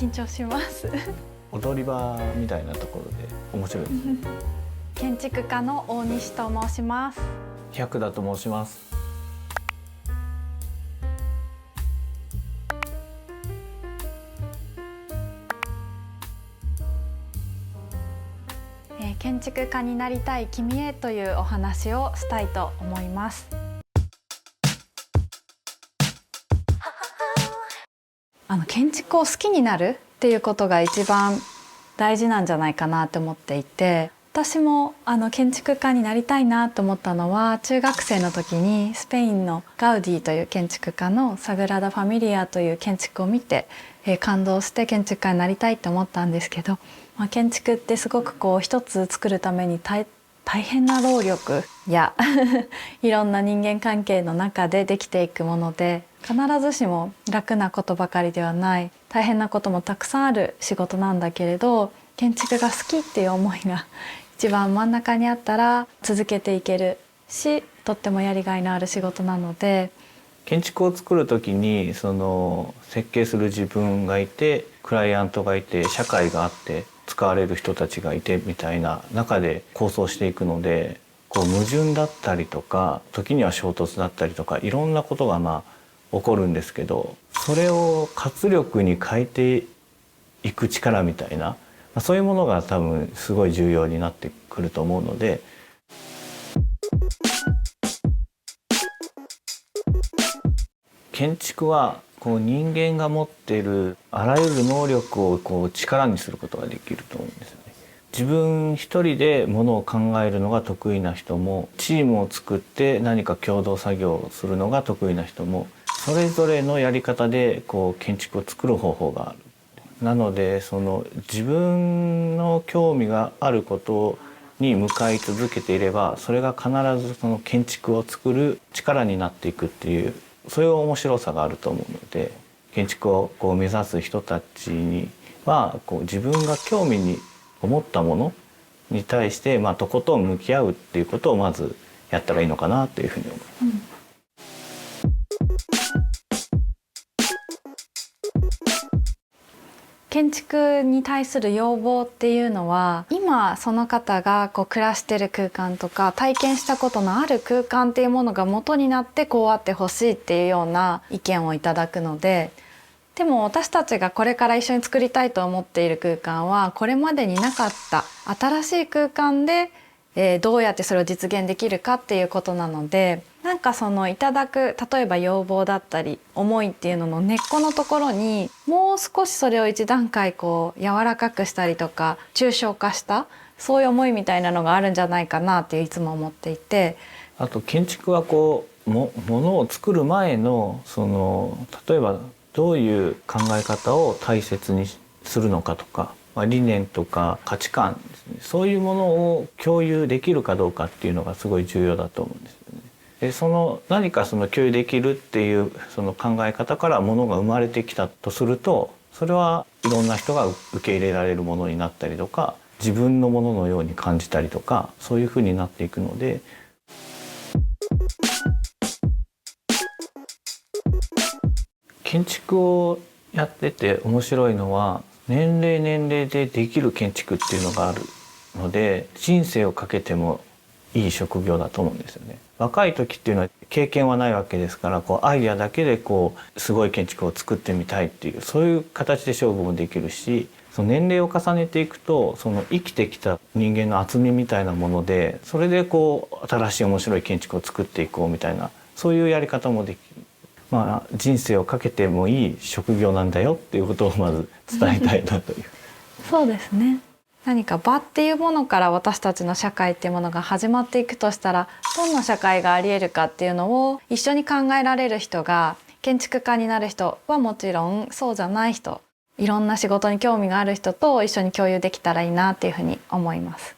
緊張します踊り場みたいなところで面白いですね建築家の大西と申します。百田と申します。建築家になりたい君へというお話をしたいと思います。建築を好きになるっていうことが一番大事なんじゃないかなと思っていて、私も建築家になりたいなと思ったのは中学生の時にスペインのガウディという建築家のサグラダ・ファミリアという建築を見て感動して建築家になりたいと思ったんですけど、建築ってすごく一つ作るために大変な労力やいろんな人間関係の中でできていくもので、必ずしも楽なことばかりではない、大変なこともたくさんある仕事なんだけれど、建築が好きっていう思いが一番真ん中にあったら続けていけるし、とってもやりがいのある仕事なので。建築を作る時に設計する自分がいて、クライアントがいて、社会があって使われる人たちがいてみたいな中で構想していくので、矛盾だったりとか時には衝突だったりとかいろんなことが起こるんですけど、それを活力に変えていく力みたいな、そういうものが多分すごい重要になってくると思うので。建築は人間が持っているあらゆる能力を力にすることができると思うんですよね。自分一人でものを考えるのが得意な人も、チームを作って何か共同作業をするのが得意な人も、それぞれのやり方で建築を作る方法がある。なので自分の興味があることに向かい続けていれば、それが必ず建築を作る力になっていくっていう、そういう面白さがあると思うので、建築を目指す人たちには自分が興味に思ったものに対してとことん向き合うっていうことをまずやったらいいのかなというふうに思います。建築に対する要望っていうのは、今その方が暮らしてる空間とか体験したことのある空間っていうものが元になってこうあってほしいっていうような意見をいただくので、でも私たちがこれから一緒に作りたいと思っている空間はこれまでになかった新しい空間でどうやってそれを実現できるかっていうことなので、いただく例えば要望だったり思いっていうのの根っこのところにもう少しそれを一段階柔らかくしたりとか抽象化したそういう思いみたいなのがあるんじゃないかなっていつも思っていて、あと建築はものを作る前の例えばどういう考え方を大切にするのかとか、理念とか価値観ですね、そういうものを共有できるかどうかっていうのがすごい重要だと思うんですよね。で何か共有できるっていう考え方からものが生まれてきたとすると、それはいろんな人が受け入れられるものになったりとか、自分のもののように感じたりとか、そういうふうになっていくので。建築をやってて面白いのは、年齢でできる建築っていうのがあるので、人生をかけてもいい職業だと思うんですよね。若い時っていうのは経験はないわけですから、アイデアだけですごい建築を作ってみたいっていう、そういう形で勝負もできるし、年齢を重ねていくと生きてきた人間の厚みみたいなもので、それで新しい面白い建築を作っていこうみたいな、そういうやり方もできる。人生をかけてもいい職業なんだよっていうことをまず伝えたいなという。そうですね。何か場っていうものから私たちの社会っていうものが始まっていくとしたら、どんな社会があり得るかっていうのを一緒に考えられる人が、建築家になる人はもちろんそうじゃない人、いろんな仕事に興味がある人と一緒に共有できたらいいなっていうふうに思います。